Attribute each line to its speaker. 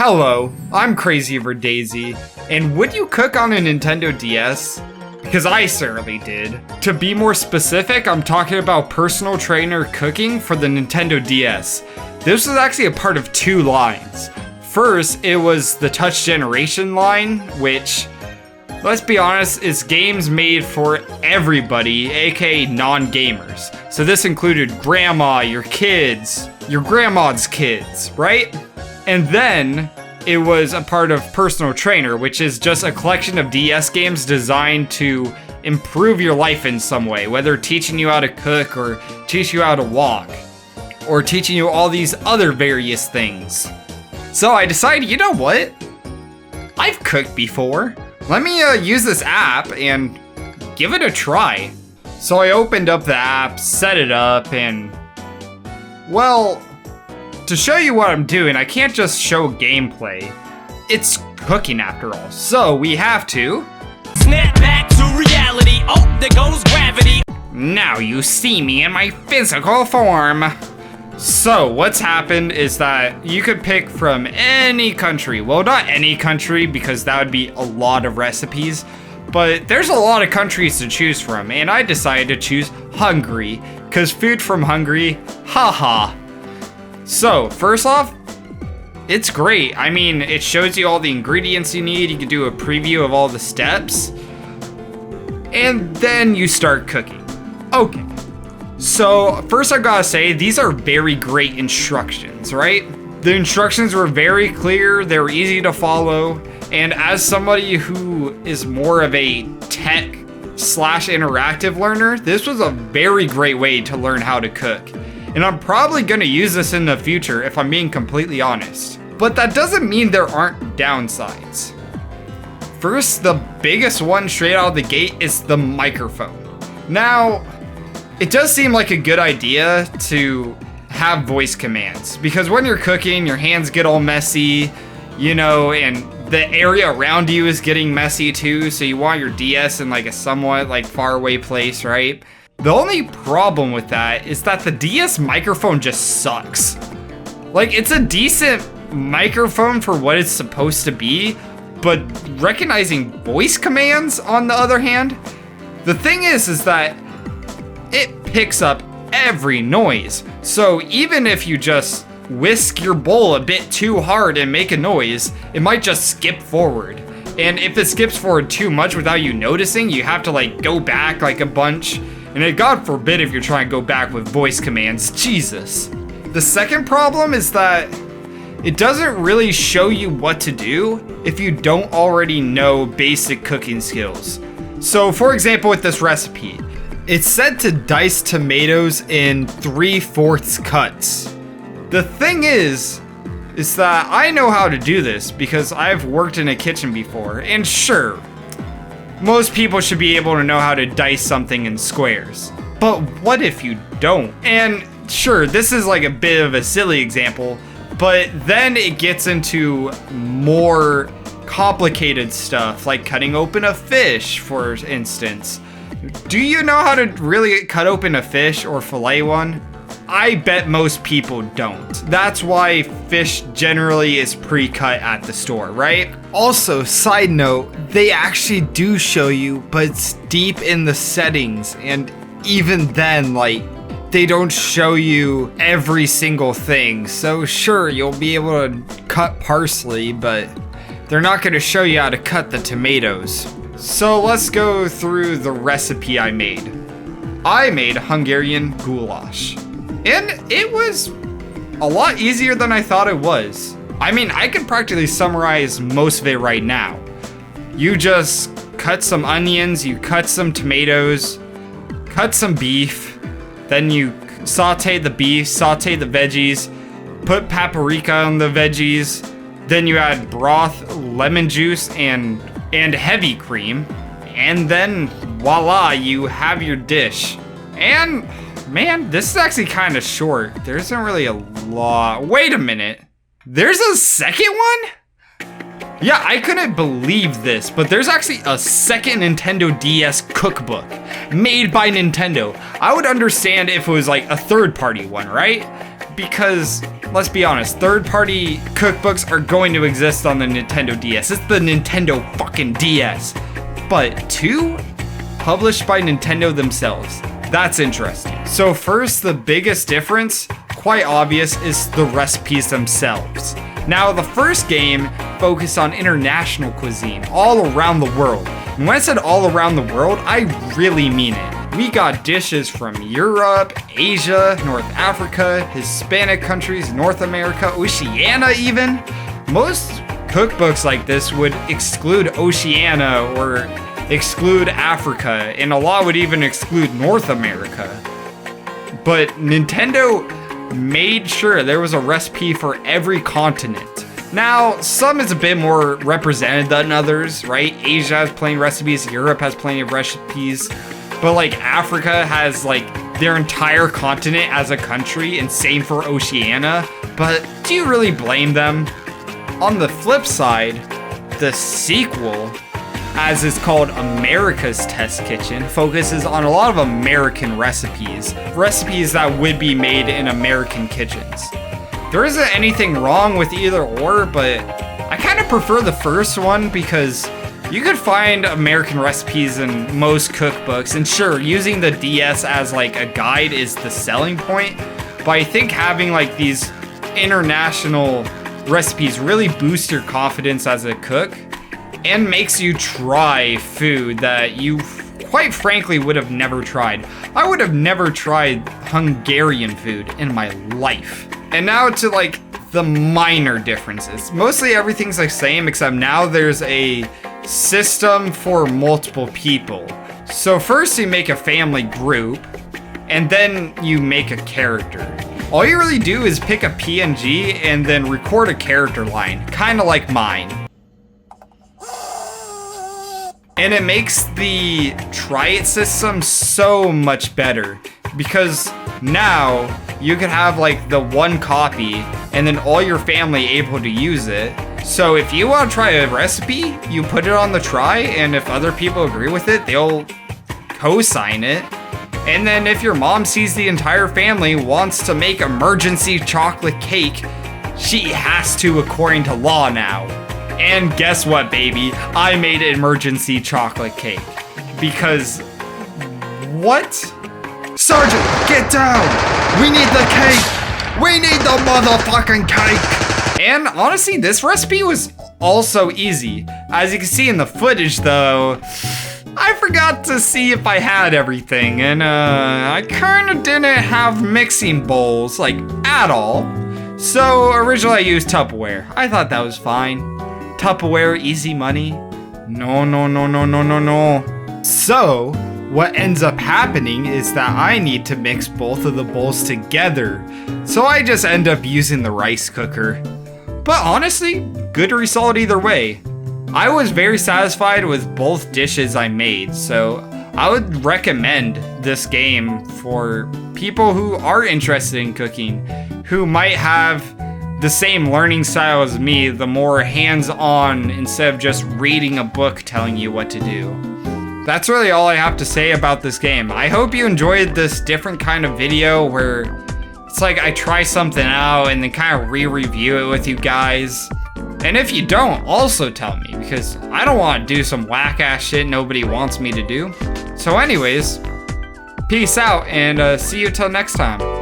Speaker 1: Hello, I'm Crazy Over Daisy, and would you cook on a Nintendo DS? Because I certainly did. To be more specific, I'm talking about personal trainer cooking for the Nintendo DS. This was actually a part of two lines. First, it was the Touch Generation line, which, let's be honest, is games made for everybody, aka non-gamers. So this included grandma, your kids, your grandma's kids, right? And then it was a part of Personal Trainer, which is just a collection of DS games designed to improve your life in some way, whether teaching you how to cook or teach you how to walk or teaching you all these other various things. So I decided, you know what? I've cooked before. Let me use this app and give it a try. So I opened up the app, set it up, and well, to show you what I'm doing, I can't just show gameplay. It's cooking after all. So we have to
Speaker 2: snap back to reality. Oh, there goes gravity.
Speaker 1: Now you see me in my physical form. So what's happened is that you could pick from any country. Well, not any country, because that would be a lot of recipes, but there's a lot of countries to choose from, and I decided to choose Hungary, because food from Hungary, haha. So, first off, it's great. I mean, it shows you all the ingredients you need. You can do a preview of all the steps. And then you start cooking. Okay. So, first I gotta say, these are very great instructions, right? The instructions were very clear, they were easy to follow, and as somebody who is more of a tech/interactive learner, this was a very great way to learn how to cook. And I'm probably gonna use this in the future if I'm being completely honest. But that doesn't mean there aren't downsides. First, the biggest one straight out of the gate is the microphone. Now, it does seem like a good idea to have voice commands, because when you're cooking, your hands get all messy, you know, and the area around you is getting messy too, so you want your DS in like a somewhat like far away place, right? The only problem with that is that the DS microphone just sucks. Like, it's a decent microphone for what it's supposed to be, but recognizing voice commands, on the other hand, the thing is that it picks up every noise. So even if you just whisk your bowl a bit too hard and make a noise, it might just skip forward. And if it skips forward too much without you noticing, you have to like go back like a bunch. And God forbid if you're trying to go back with voice commands, Jesus. The second problem is that it doesn't really show you what to do if you don't already know basic cooking skills. So for example, with this recipe, it's said to dice tomatoes in 3/4 cuts. The thing is that I know how to do this because I've worked in a kitchen before, and sure, most people should be able to know how to dice something in squares. But what if you don't? And sure, this is like a bit of a silly example, but then it gets into more complicated stuff, like cutting open a fish, for instance. Do you know how to really cut open a fish or fillet one? I bet most people don't. That's why fish generally is pre-cut at the store, right? Also, side note, they actually do show you, but it's deep in the settings, and even then, like, they don't show you every single thing. So sure, you'll be able to cut parsley, but they're not gonna show you how to cut the tomatoes. So let's go through the recipe I made. I made Hungarian goulash. And it was a lot easier than I thought it was. I mean, I could practically summarize most of it right now. You just cut some onions, you cut some tomatoes, cut some beef, then you saute the beef, saute the veggies, put paprika on the veggies, then you add broth, lemon juice, and heavy cream, and then voila, you have your dish. And man, this is actually kind of short. There isn't really a lot. Wait a minute. There's a second one? Yeah, I couldn't believe this, but there's actually a second Nintendo DS cookbook made by Nintendo. I would understand if it was like a third-party one, right? because, let's be honest, third-party cookbooks are going to exist on the Nintendo DS. It's the Nintendo fucking DS. But 2 published by Nintendo themselves. That's interesting. So first, the biggest difference, quite obvious, is the recipes themselves. Now, the first game focused on international cuisine all around the world. And when I said all around the world, I really mean it. We got dishes from Europe, Asia, North Africa, Hispanic countries, North America, Oceania even. Most cookbooks like this would exclude Oceania or exclude Africa, and a lot would even exclude North America. But Nintendo made sure there was a recipe for every continent. Now, some is a bit more represented than others, right? Asia has plenty of recipes, Europe has plenty of recipes, but like Africa has like their entire continent as a country, and same for Oceania. But do you really blame them? On the flip side, the sequel, as it's called America's Test Kitchen, focuses on a lot of American recipes that would be made in American kitchens. There isn't anything wrong with either or, but I kind of prefer the first one because you could find American recipes in most cookbooks, and sure, using the DS as like a guide is the selling point, but I think having like these international recipes really boosts your confidence as a cook and makes you try food that you quite frankly would have never tried. I would have never tried Hungarian food in my life. And now to like the minor differences. Mostly everything's the same, except now there's a system for multiple people. So first you make a family group, and then you make a character. All you really do is pick a PNG and then record a character line, kind of like mine. And it makes the try it system so much better, because now you can have like the one copy and then all your family able to use it. So if you want to try a recipe, you put it on the try, and if other people agree with it, they'll co-sign it. And then if your mom sees the entire family wants to make emergency chocolate cake, she has to according to law now. And guess what, baby? I made emergency chocolate cake. Because... what?
Speaker 3: Sergeant, get down! We need the cake! We need the motherfucking cake!
Speaker 1: And honestly, this recipe was also easy. As you can see in the footage though, I forgot to see if I had everything, and I kinda didn't have mixing bowls, like, at all. So originally I used Tupperware. I thought that was fine. Tupperware, easy money. No. So, what ends up happening is that I need to mix both of the bowls together. So I just end up using the rice cooker. But honestly, good result either way. I was very satisfied with both dishes I made, so I would recommend this game for people who are interested in cooking, who might have the same learning style as me, the more hands-on instead of just reading a book telling you what to do. That's really all I have to say about this game. I hope you enjoyed this different kind of video where it's like I try something out and then kind of re-review it with you guys. And if you don't, also tell me, because I don't want to do some whack-ass shit nobody wants me to do. So anyways, peace out, and see you till next time.